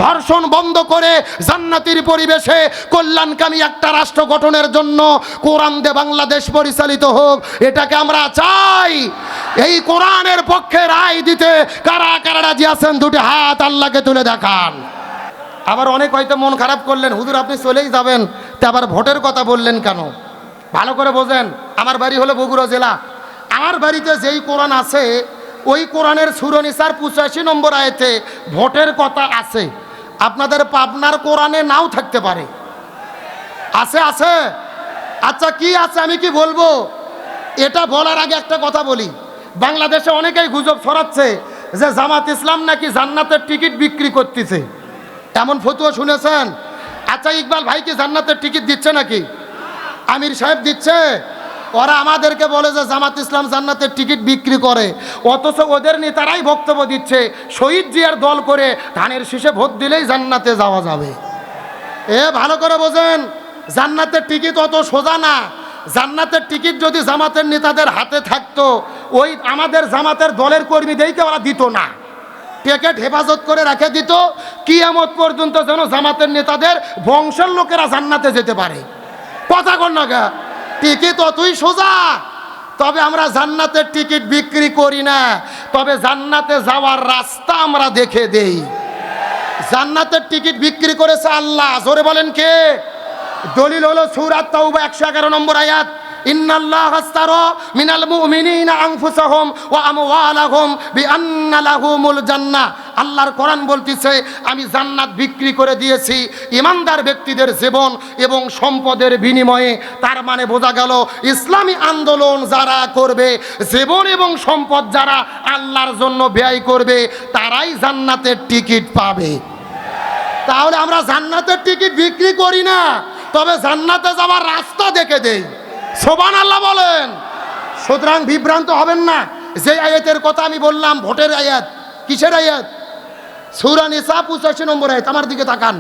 ধর্ষণ বন্ধ করে জান্নাতের পরিবেশে কল্যাণকামী একটা রাষ্ট্র গঠনের জন্য কোরআন দিয়ে বাংলাদেশ পরিচালিত হোক, এটাকে আমরা চাই। এই কোরআনের পক্ষে রায় দিতে কারা কারা রাজি আছেন? দুটি হাত আল্লাহকে তুলে দেখান। আবার অনেক হয়তো মন খারাপ করলেন, হুজুর আপনি চলেই যাবেন, তা আবার ভোটের কথা বললেন কেন? ভালো করে বোঝেন, আমার বাড়ি হলো বগুড়া জেলা। আমার বাড়িতে যেই কোরআন আছে ওই কোরআনের সূরা নিসার 85 নম্বর আয়াতে ভোটের কথা আছে। আপনাদের পাবনার কোরআনে নাও থাকতে পারে। আছে আছে? আচ্ছা কি আছে আমি কি বলবো? এটা বলার আগে একটা কথা বলি। বাংলাদেশে অনেকেই গুজব ছড়াচ্ছে যে জামাত ইসলাম নাকি জান্নাতের টিকিট বিক্রি করতেছে, এমন ফতুয়া শুনেছেন? আচ্ছা ইকবাল ভাই কি জান্নাতের টিকিট দিচ্ছে নাকি? আমির সাহেব দিচ্ছে? ওরা আমাদেরকে বলে যে জামাত ইসলাম জান্নাতের টিকিট বিক্রি করে, অথচ ওদের নেতারাই বক্তব্য দিচ্ছে শহীদ জিয়ার দল করে ধানের শীষে ভোট দিলেই জান্নাতে যাওয়া যাবে। ভালো করে বোঝেন, জান্নাতের টিকিট অত সোজা না। জান্নাতের টিকিট যদি জামাতের নেতাদের হাতে থাকতো, ওই আমাদের জামাতের দলের কর্মীদেরকে ওরা দিত না, টিকিট হেফাজত করে রেখে দিত, কিয়ামত পর্যন্ত যেন জামাতের নেতাদের বংশের লোকেরা জান্নাতে যেতে পারে। কথা কন না গা, টিকিট অতই সোজা। তবে আমরা জান্নাতের টিকিট বিক্রি করি না, তবে জান্নাতে যাওয়ার রাস্তা আমরা দেখে দেই। জান্নাতের টিকিট বিক্রি করেছে আল্লাহ। জোরে বলেন কে? দলিল হলো সূরা তাওবা 111 নম্বর আয়াত, ইন্নাল্লাহা আশতারা মিনাল মুমিনিনা আনফুসাহুম ওয়া আমওয়ালাহুম বিআন্না লাহুমুল জান্নাহ। আল্লাহর কোরআন বলতেছে আমি জান্নাত বিক্রি করে দিয়েছি ইমানদার ব্যক্তিদের জীবন এবং সম্পদের বিনিময়ে। তার মানে বোঝা গেল ইসলামী আন্দোলন যারা করবে, জীবন এবং সম্পদ যারা আল্লাহর জন্য ব্যয় করবে, তারাই জান্নাতের টিকিট পাবে। তাহলে আমরা জান্নাতের টিকিট বিক্রি করি না, তবে জান্নাতে যাওয়ার রাস্তা দেখে দেই। সুবহানাল্লাহ বলেন। সুতরাং বিভ্রান্ত হবেন না। যে আয়াতের কথা আমি বললাম ভোটের আয়াত, কিসের আয়াত? সূরা নিসা 85 নম্বর আয়াত। আমার দিকে তাকান।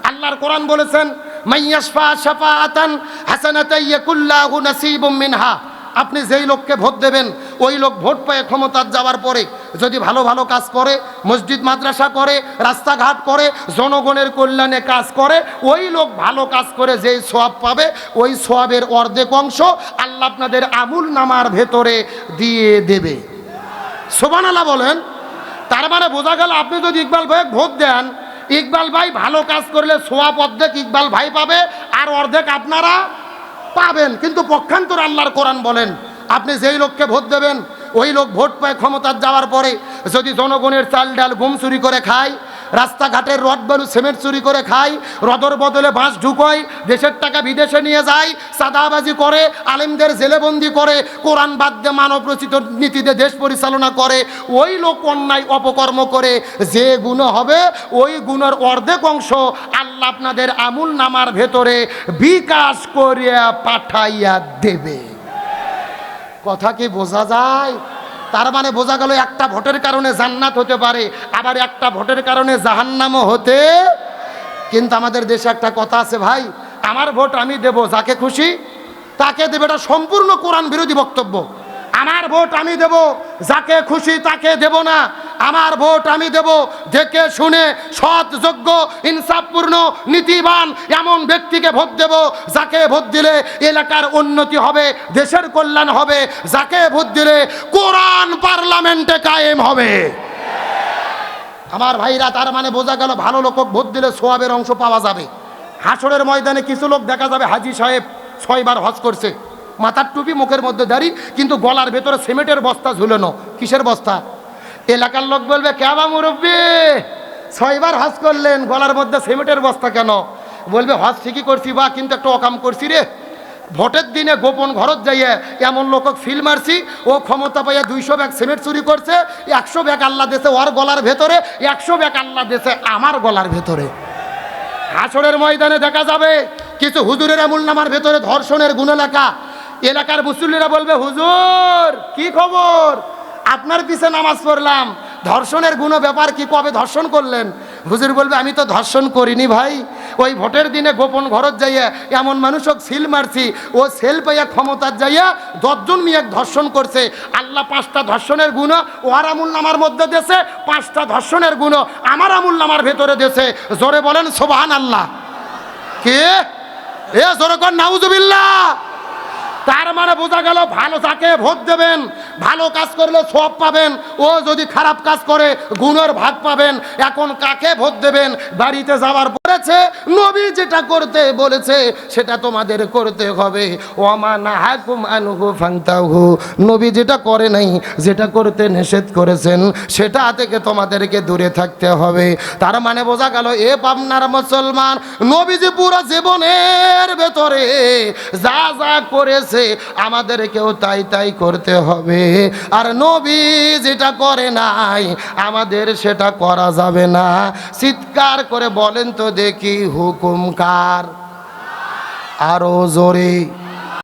আল্লাহর কোরআন বলেছেন মাইয়াশফা শাফাআতান হাসানাতান ইয়াকুল্লাহু নাসিবুম মিনহা। আপনি যেই লোককে ভোট দেবেন, ওই লোক ভোট পেয়ে ক্ষমতার যাওয়ার পরে যদি ভালো ভালো কাজ করে, মসজিদ মাদ্রাসা করে, রাস্তাঘাট করে, জনগণের কল্যাণে কাজ করে, ওই লোক ভালো কাজ করে যেই সওয়াব পাবে, ওই সওয়াবের অর্ধেক অংশ আল্লাহ আপনাদের আমুল নামার ভেতরে দিয়ে দেবে। সুবহানাল্লাহ বলেন। তার মানে বোঝা গেল আপনি যদি ইকবাল ভাই ভোট দেন, ইকবাল ভাই ভালো কাজ করলে সওয়াব অর্ধেক ইকবাল ভাই পাবে, আর অর্ধেক আপনারা পাবেন। কিন্তু পক্ষান্তর আল্লাহর কোরআন বলেন আপনি যেই লোককে ভোট দেবেন, ওই লোক ভোট পায় ক্ষমতার যাওয়ার পরে যদি জনগণের চাল ডাল গম চুরি করে খায়, রাস্তাঘাটের রড বালু সিমেন্ট চুরি করে খায়, রদর বদলে বাঁশ ঢুকোয়, দেশের টাকা বিদেশে নিয়ে যায়, চাঁদাবাজি করে, আলেমদের জেলেবন্দি করে, কোরআন বাদ দিয়ে মানব রচিত নীতিতে দেশ পরিচালনা করে, ওই লোক অন্যায় অপকর্ম করে যে গুণ হবে, ওই গুণের অর্ধেক অংশ আল্লাহ আপনাদের আমুল নামার ভেতরে বিকাশ করিয়া পাঠাইয়া দেবে। কথা কি বোঝা যায়? তার মানে বোঝা গেল একটা ভোটের কারণে জান্নাত হতে পারে, আবার একটা ভোটের কারণে জাহান্নামও হতে। কিন্তু আমাদের দেশে একটা কথা আছে ভাই, আমার ভোট আমি দেব, যাকে খুশি তাকে দেবে। এটা সম্পূর্ণ কোরআন বিরোধী বক্তব্য। আমার ভোট আমি দেব, যাকে খুশি তাকে দেব না। আমার ভোট আমি দেব দেখে শুনে সৎ, যোগ্য, ইনসাফপূর্ণ, নীতিবান এমন ব্যক্তিকে ভোট দেব, যাকে ভোট দিলে এলাকার উন্নতি হবে, দেশের কল্যাণ হবে, যাকে ভোট দিলে কোরআন পার্লামেন্টে কায়েম হবে। আমার ভাইরা, তার মানে বোঝা গেল ভালো লোক ভোট দিলে সোয়াবের অংশ পাওয়া যাবে। হাসরের ময়দানে কিছু লোক দেখা যাবে হাজী সাহেব 6 বার হজ করছে, মাথার টুপি, মুখের মধ্যে দাড়ি, কিন্তু গলার ভেতরে সিমেন্টের বস্তা ঝুলানো। কিসের বস্তা? এলাকার লোক বলবে কেবা মুরব্বি 6 বার হজ করলেন, গলার মধ্যে সিমেন্টের বস্তা কেন? বলবে হজ ঠিকই করছি বা, কিন্তু একটা অকাম করছি রে। ভোটের দিনে গোপন ঘরত যাইয়ে এমন লোক ফিল মারছি, ও ক্ষমতা পাইয়া 200 ব্যাগ সিমেন্ট চুরি করছে, 100 ব্যাগ আল্লাহ দেশে ওর গলার ভেতরে, 100 ব্যাগ আল্লাহ দেশে আমার গলার ভেতরে। হাসরের ময়দানে দেখা যাবে কিছু হুজুরের আমুল নামার ভেতরে ধর্ষণের গুণ লেখা। এলাকার মুসল্লিরা বলবে হুজুর কি খবর, আপনার পিছে নামাজ পড়লাম, ধর্ষণের গুণ ব্যাপার কি, কবে ধর্ষণ করলেন? হুজুর বলবে আমি তো ধর্ষণ করিনি ভাই, ওই ভোটের দিনে গোপন ঘরত যাইয়া এমন মানুষক সিল মারছি, ও সেল পাইয়া ক্ষমতার যাইয়া 10 জন মেয়ে ধর্ষণ করছে। আল্লাহ 5টা ধর্ষণের গুণ ওর আমুল নামার মধ্যে দেশে, 5টা ধর্ষণের গুণ আমার আমুল নামার ভেতরে দেশে। জোরে বলেন সুবহানাল্লাহ। কে এ জোরে কর নাউজুবিল্লাহ। তার মানে বোঝা গেল ভালো যাকে ভোট দেবেন, ভালো কাজ করলে সব পাবেন, ও যদি খারাপ কাজ করে গুণের ভাগ পাবেন। এখন কাকে ভোট দেবেন বাড়িতে যাওয়ার পরেছে, নবী যেটা করতে বলেছে সেটা তোমাদের করতে হবে। ওমা নাহাকুম আনহু ফান্তাহু, নবী যেটা করে নাই, যেটা করতে নিষেধ করেছেন সেটা থেকে তোমাদেরকে দূরে থাকতে হবে। তার মানে বোঝা গেল এ পাবনার মুসলমান, নবীজি পুরো জীবনের ভেতরে যা যা করেছে আমাদেরকেও তাই তাই করতে হবে। আর নবী যেটা করে নাই আমাদের সেটা করা যাবে না। চিৎকার করে বলেন তো দেখি হুকুম কার? আরো জোরে।